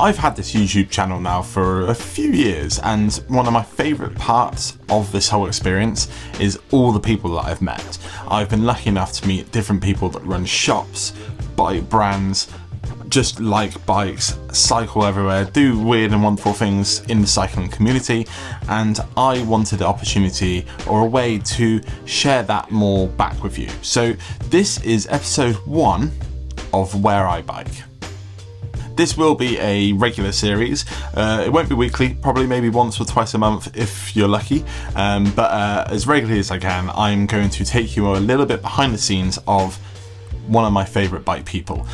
I've had this YouTube channel now for a few years, and one of my favourite parts of this whole experience is all the people that I've met. I've been lucky enough to meet different people that run shops, bike brands, just like bikes, cycle everywhere, do weird and wonderful things in the cycling community, and I wanted the opportunity or a way to share that more back with you. So this is episode 1 of Where I Bike. This will be a regular series. It won't be weekly, probably maybe once or twice a month if you're lucky, but as regularly as I can, I'm going to take you a little bit behind the scenes of one of my favourite bike people.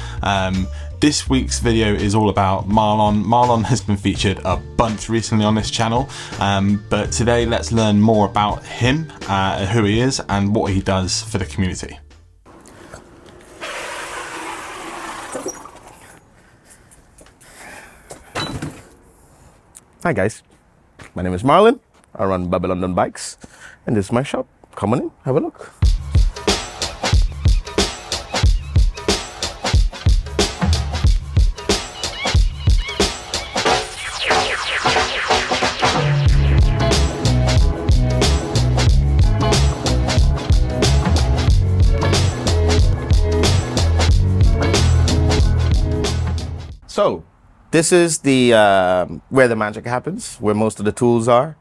This week's video is all about Marlon. Marlon has been featured a bunch recently on this channel, but today let's learn more about him, who he is and what he does for the community. Hi guys, my name is Marlon. I run BabyLDN bikes, and this is my shop. Come on in, have a look. So, this is the where the magic happens, where most of the tools are,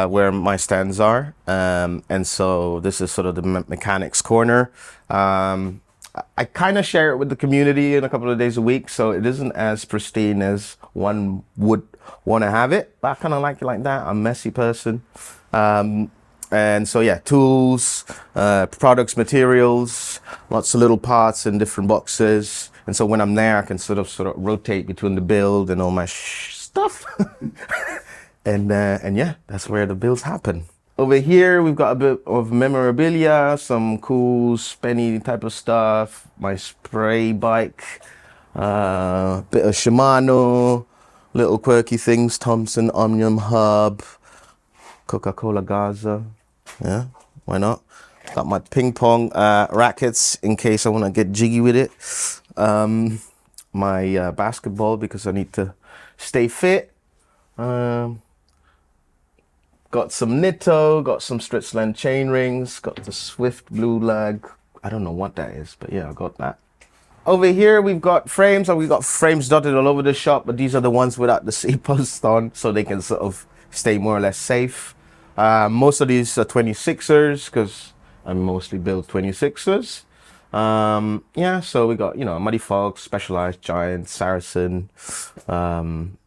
where my stands are, and so this is sort of the mechanics corner. I kind of share it with the community in a couple of days a week, so it isn't as pristine as one would want to have it, but I kind of like it like that. I'm a messy person. And so yeah, tools, products, materials, lots of little parts in different boxes. And so when I'm there, I can sort of rotate between the build and all my stuff. and yeah, that's where the builds happen. Over here, we've got a bit of memorabilia, some cool spenny type of stuff, my spray bike, bit of Shimano, little quirky things, Thompson Omnium hub, Coca-Cola Gaza. Yeah, why not? Got my ping pong rackets in case I want to get jiggy with it. My basketball because I need to stay fit. Got some Nitto, got some Stritzland chain rings, got the Swift blue lag. I don't know what that is, but yeah, I got that. Over here we've got frames, and we've got frames dotted all over the shop, but these are the ones without the C post on, so they can sort of stay more or less safe. Most of these are 26ers because I mostly build 26ers. Yeah, so we got, Muddy Fox, Specialized, Giant, Saracen. And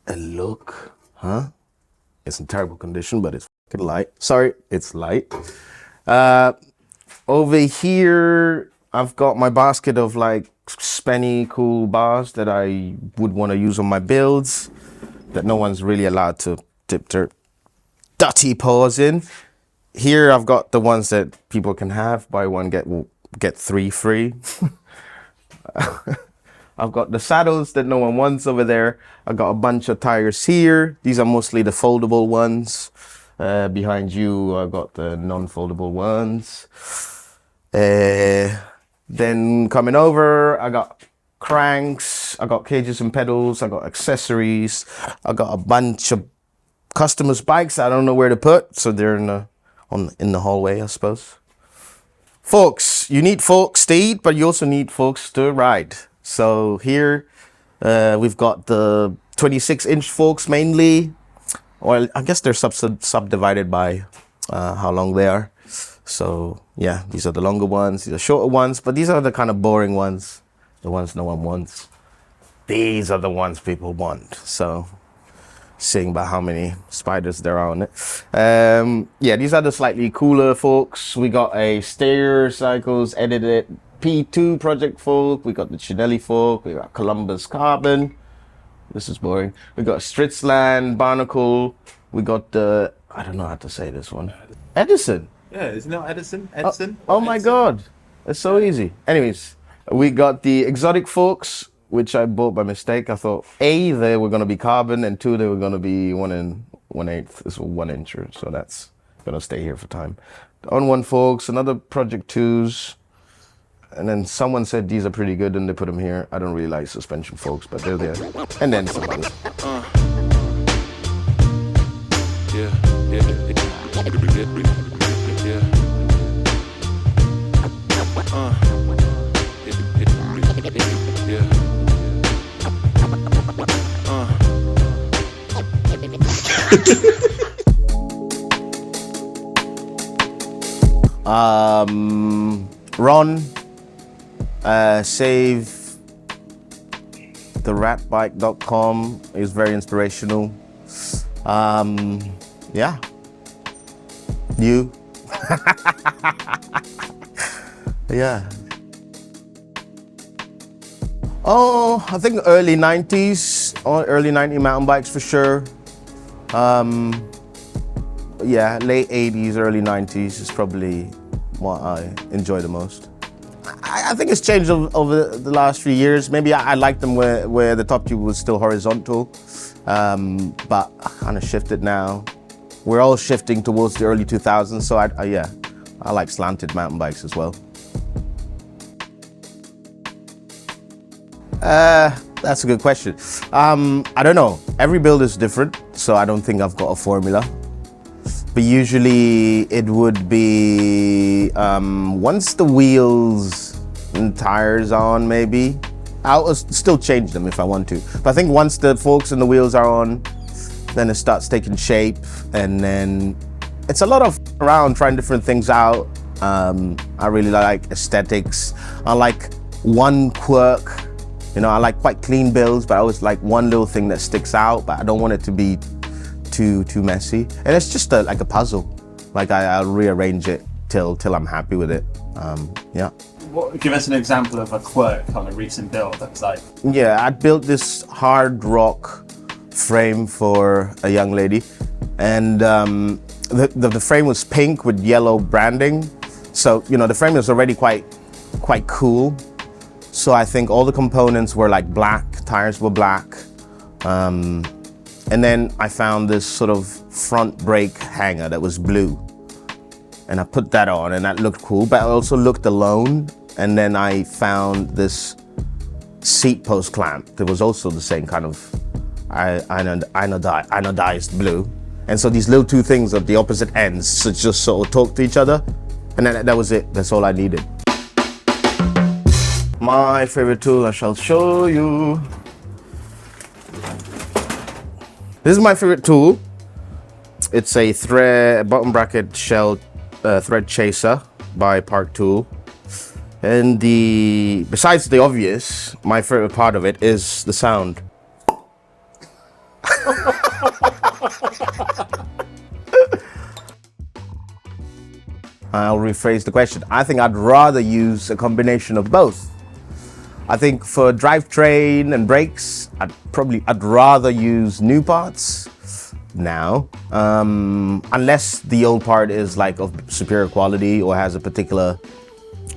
look, it's in terrible condition, but it's fucking light. Sorry, it's light. Over here, I've got my basket of like spenny cool bars that I would want to use on my builds that no one's really allowed to dip their dirty paws in. Here I've got the ones that people can have, buy one get 3 free. I've got the saddles that no one wants over there. I got a bunch of tires here. These are mostly the foldable ones. Behind you I've got the non-foldable ones. Then coming over, I got cranks, I got cages and pedals, I got accessories, I got a bunch of customers' bikes I don't know where to put, so they're in the hallway, I suppose. Folks, you need folks to eat, but you also need folks to ride. So here we've got the 26-inch folks mainly. Well, I guess they're subdivided by how long they are. So yeah, these are the longer ones, these are shorter ones, but these are the kind of boring ones, the ones no one wants. These are the ones people want. So seeing about how many spiders there are on it. Yeah, these are the slightly cooler folks. We got a Stair Cycles edited P2 project folk. We got the Chinelli folk. We got Columbus Carbon. This is boring. We got Stritzland Barnacle. We got the, I don't know how to say this one. Edison. Yeah, isn't it Edison? Edison? Oh my God, it's so easy. Anyways, we got the exotic folks, which I bought by mistake. I thought A, they were gonna be carbon, and 2, they were gonna be 1/8. This was 1 incher, so that's gonna stay here for time. The On One folks, another Project 2s. And then someone said these are pretty good and they put them here. I don't really like suspension forks, but they're there. And then some others. Ron, save the ratbike.com is very inspirational. Yeah. You. Yeah. Oh, I think early 90s, or early 90s mountain bikes for sure. Yeah, late 80s, early 90s is probably what I enjoy the most. I think it's changed over the last few years. Maybe I liked them where the top tube was still horizontal, but I kind of shifted now. We're all shifting towards the early 2000s, so yeah, I like slanted mountain bikes as well. That's a good question. I don't know. Every build is different, so I don't think I've got a formula. But usually it would be once the wheels and tires on, maybe. I'll still change them if I want to. But I think once the forks and the wheels are on, then it starts taking shape, and then it's a lot of around trying different things out. I really like aesthetics. I like one quirk. You know, I like quite clean builds, but I always like one little thing that sticks out, but I don't want it to be too messy. And it's just like a puzzle. Like I'll rearrange it till I'm happy with it. Yeah. Give us an example of a quirk on a recent build that's like. Yeah, I built this hard rock frame for a young lady, and the frame was pink with yellow branding. So, you know, the frame was already quite cool. So I think all the components were like black, tires were black. And then I found this sort of front brake hanger that was blue. And I put that on and that looked cool, but I also looked alone. And then I found this seat post clamp that was also the same kind of anodized blue. And so these little two things at the opposite ends so just sort of talk to each other. And then that was it, that's all I needed. My favorite tool, I shall show you. This is my favorite tool. It's a bottom bracket shell thread chaser by Park Tool. And besides the obvious, my favorite part of it is the sound. I'll rephrase the question. I think I'd rather use a combination of both. I think for drivetrain and brakes, I'd rather use new parts now, unless the old part is like of superior quality or has a particular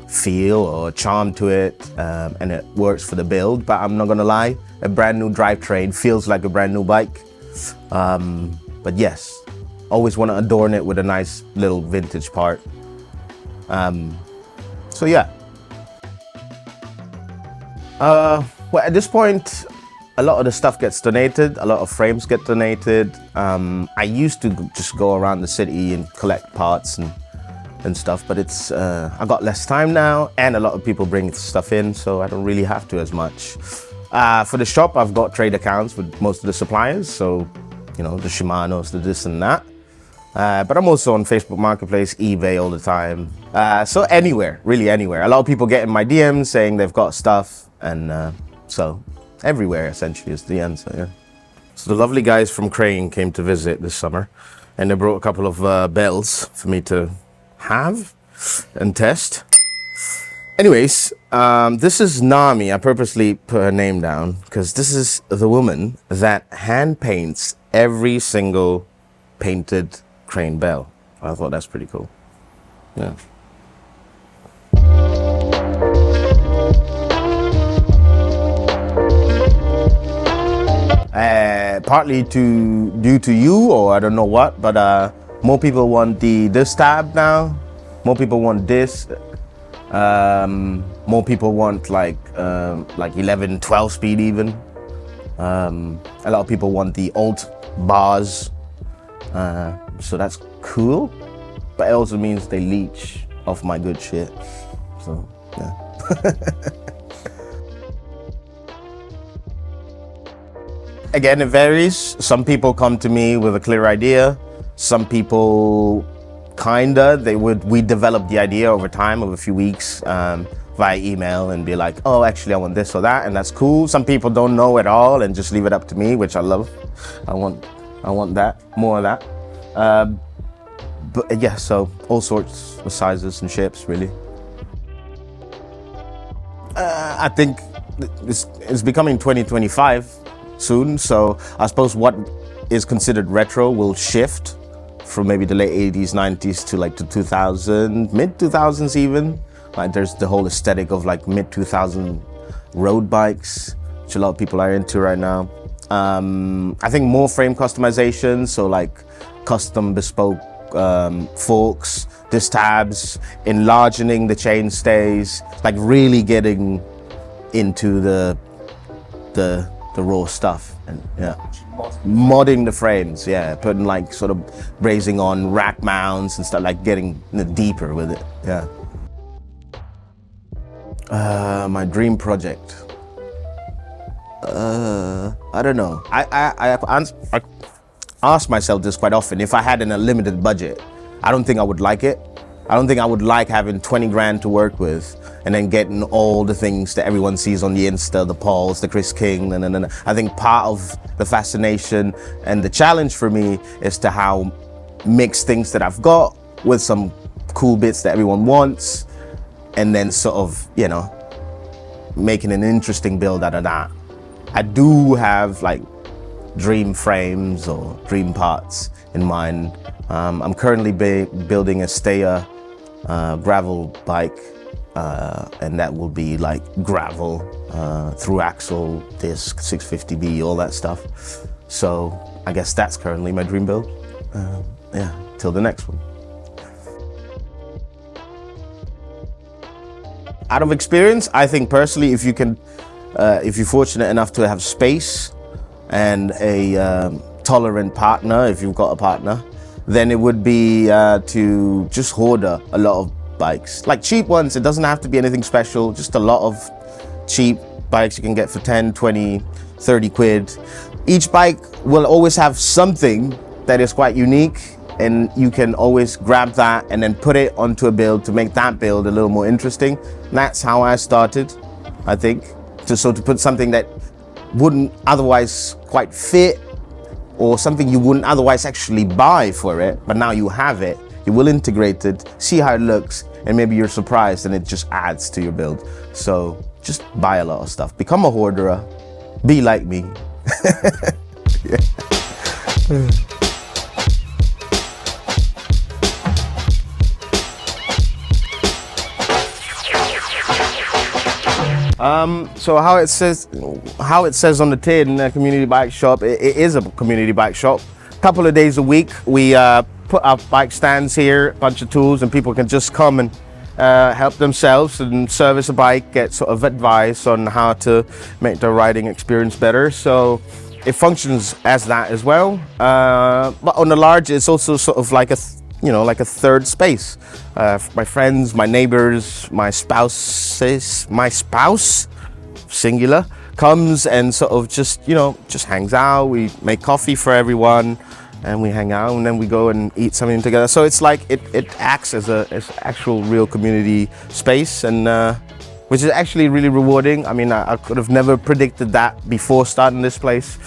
feel or charm to it, and it works for the build. But I'm not gonna lie, a brand new drivetrain feels like a brand new bike. But yes, always want to adorn it with a nice little vintage part. So yeah. Well, at this point, a lot of the stuff gets donated, a lot of frames get donated. I used to just go around the city and collect parts and stuff, but it's I got less time now, and a lot of people bring stuff in, so I don't really have to as much. For the shop, I've got trade accounts with most of the suppliers, so you know, the Shimanos, the this and that. But I'm also on Facebook Marketplace, eBay all the time. So anywhere, really anywhere. A lot of people get in my DMs saying they've got stuff, and so everywhere essentially is the answer, yeah. So the lovely guys from Crane came to visit this summer, and they brought a couple of bells for me to have and test. Anyways, this is Nami. I purposely put her name down because this is the woman that hand paints every single painted Crane bell. I thought that's pretty cool. Yeah. Partly due to you, or I don't know what, but more people want this tab now. More people want this. More people want like 11, 12 speed even. A lot of people want the alt bars, so that's cool. But it also means they leech off my good shit. So yeah. Again, it varies. Some people come to me with a clear idea. Some people we develop the idea over time, over a few weeks, via email, and be like, oh, actually I want this or that, and that's cool. Some people don't know at all and just leave it up to me, which I love. I want that, more of that. But yeah, so all sorts of sizes and shapes, really. I think it's becoming 2025 soon, so I suppose what is considered retro will shift from maybe the late 80s, 90s to like the 2000s, mid 2000s even. Like there's the whole aesthetic of like mid 2000 road bikes, which a lot of people are into right now. I think more frame customization, so like custom bespoke forks, disc tabs, enlarging the chainstays, like really getting into the raw stuff, and yeah, modding the frames, yeah, putting like sort of brazing on rack mounts and stuff, like getting deeper with it, yeah. My dream project. I don't know. I ask myself this quite often. If I had an unlimited budget, I don't think I would like it. I don't think I would like having 20 grand to work with and then getting all the things that everyone sees on the Insta, the Pauls, the Chris King, and I think part of the fascination and the challenge for me is to how mix things that I've got with some cool bits that everyone wants, and then sort of, you know, making an interesting build out of that. I do have like dream frames or dream parts in mind. I'm currently building a Steyr gravel bike, and that will be like gravel, through axle, disc, 650B, all that stuff. So I guess that's currently my dream build. Yeah, till the next one. Out of experience, I think personally, if you're fortunate enough to have space and a tolerant partner, if you've got a partner, then it would be to just hoard a lot of bikes. Like cheap ones, it doesn't have to be anything special, just a lot of cheap bikes you can get for 10, 20, 30 quid. Each bike will always have something that is quite unique, and you can always grab that and then put it onto a build to make that build a little more interesting. And that's how I started, I think. To put something that wouldn't otherwise quite fit, or something you wouldn't otherwise actually buy for it, but now you have it, you will integrate it, see how it looks, and maybe you're surprised and it just adds to your build. So just buy a lot of stuff. Become a hoarder. Be like me. Yeah. So how it says on the tin, community bike shop, it is a community bike shop. A couple of days a week, we put up bike stands here, a bunch of tools, and people can just come and help themselves and service a bike, get sort of advice on how to make their riding experience better. So it functions as that as well. But on the large, it's also sort of like a third space. My friends, my neighbors, my spouse, singular, comes and sort of just hangs out. We make coffee for everyone and we hang out, and then we go and eat something together. So it's like it acts as actual real community space, and which is actually really rewarding. I mean, I could have never predicted that before starting this place,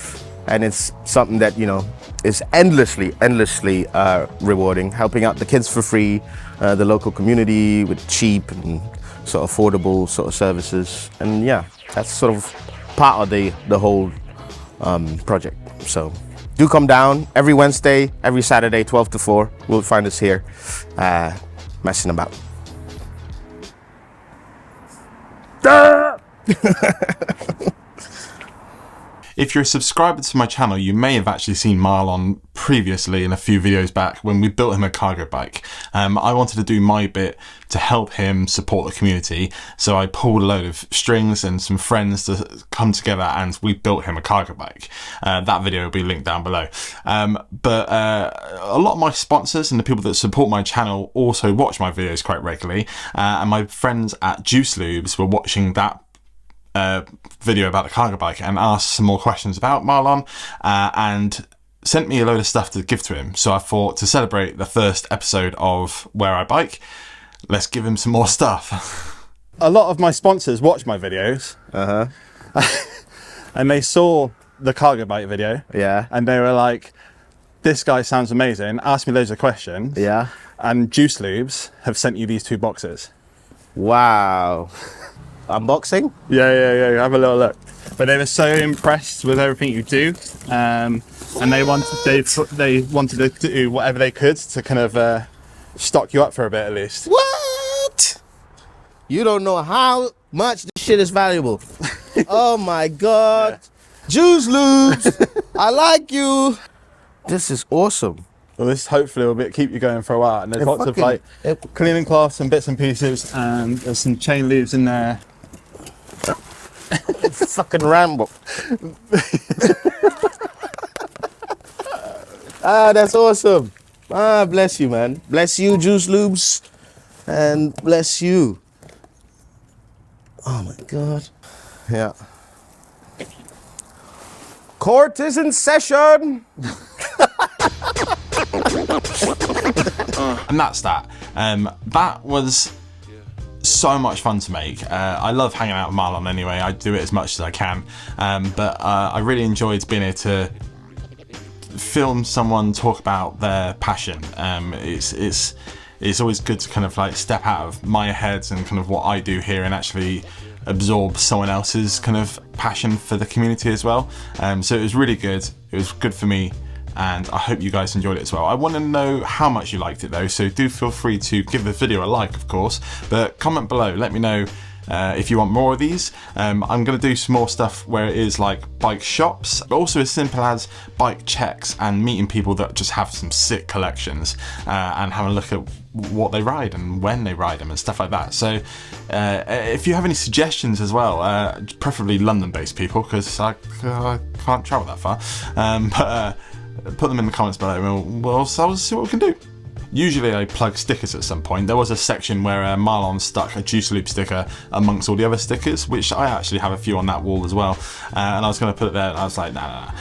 and it's something that is endlessly rewarding, helping out the kids for free, the local community with cheap and sort of affordable sort of services. And yeah, that's sort of part of the whole project. So do come down every Wednesday, every Saturday, 12 to 4. We'll find us here messing about. If you're a subscriber to my channel, you may have actually seen Marlon previously in a few videos back when we built him a cargo bike. I wanted to do my bit to help him support the community, so I pulled a load of strings and some friends to come together and we built him a cargo bike. That video will be linked down below. But a lot of my sponsors and the people that support my channel also watch my videos quite regularly, and my friends at Juice Lubes were watching that video about the cargo bike and asked some more questions about Marlon, and sent me a load of stuff to give to him. So I thought, to celebrate the first episode of Where I Bike, let's give him some more stuff. A lot of my sponsors watch my videos, and they saw the cargo bike video, Yeah. and they were like, this guy sounds amazing, asked me loads of questions. Yeah. And Juice Lubes have sent you these 2 boxes. Wow. Unboxing? Yeah, have a little look. But they were so impressed with everything you do, and they wanted to do whatever they could to kind of stock you up for a bit at least. What? You don't know how much this shit is valuable. Oh my God. Yeah. Juice Lubes, I like you. This is awesome. Well, this hopefully will keep you going for a while. And there's lots of like cleaning cloths and bits and pieces, and there's some chain lubes in there. Fucking Rambo. That's awesome. Bless you, man. Bless you, Juice Lubes, and bless you. Oh my God. Yeah. Court is in session. And that's that. That was so much fun to make. I love hanging out with Marlon anyway. I do it as much as I can, but I really enjoyed being able to film someone talk about their passion. It's always good to kind of like step out of my head and kind of what I do here and actually absorb someone else's kind of passion for the community as well. So it was really good. It was good for me, and I hope you guys enjoyed it as well. I want to know how much you liked it though, so do feel free to give the video a like, of course, but comment below, let me know if you want more of these. I'm going to do some more stuff where it is like bike shops, but also as simple as bike checks and meeting people that just have some sick collections, and having a look at what they ride and when they ride them and stuff like that. So if you have any suggestions as well, preferably London-based people, because I can't travel that far, but put them in the comments below and we'll see what we can do. Usually I plug stickers at some point. There was a section where Marlon stuck a Juice Loop sticker amongst all the other stickers, which I actually have a few on that wall as well, and I was going to put it there, and I was like, nah.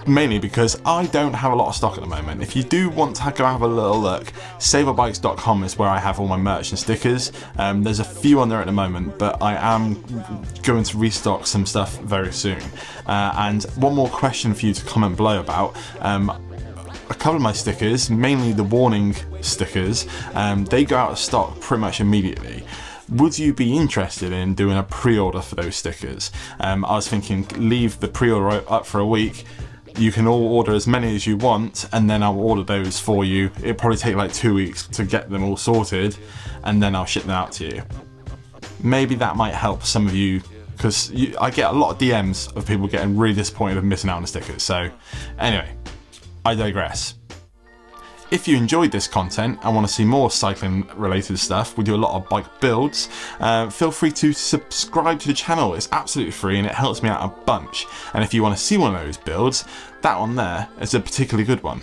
Mainly because I don't have a lot of stock at the moment. If you do want to go have a little look, saverbikes.com is where I have all my merch and stickers. There's a few on there at the moment, but I am going to restock some stuff very soon. And one more question for you to comment below about. A couple of my stickers, mainly the warning stickers, they go out of stock pretty much immediately. Would you be interested in doing a pre-order for those stickers? I was thinking, leave the pre-order up for a week. You can all order as many as you want, and then I'll order those for you. It'll probably take like 2 weeks to get them all sorted, and then I'll ship them out to you. Maybe that might help some of you, because I get a lot of DMs of people getting really disappointed of missing out on the stickers. So anyway, I digress. If you enjoyed this content and want to see more cycling related stuff, we do a lot of bike builds, feel free to subscribe to the channel. It's absolutely free and it helps me out a bunch. And if you want to see one of those builds, that one there is a particularly good one.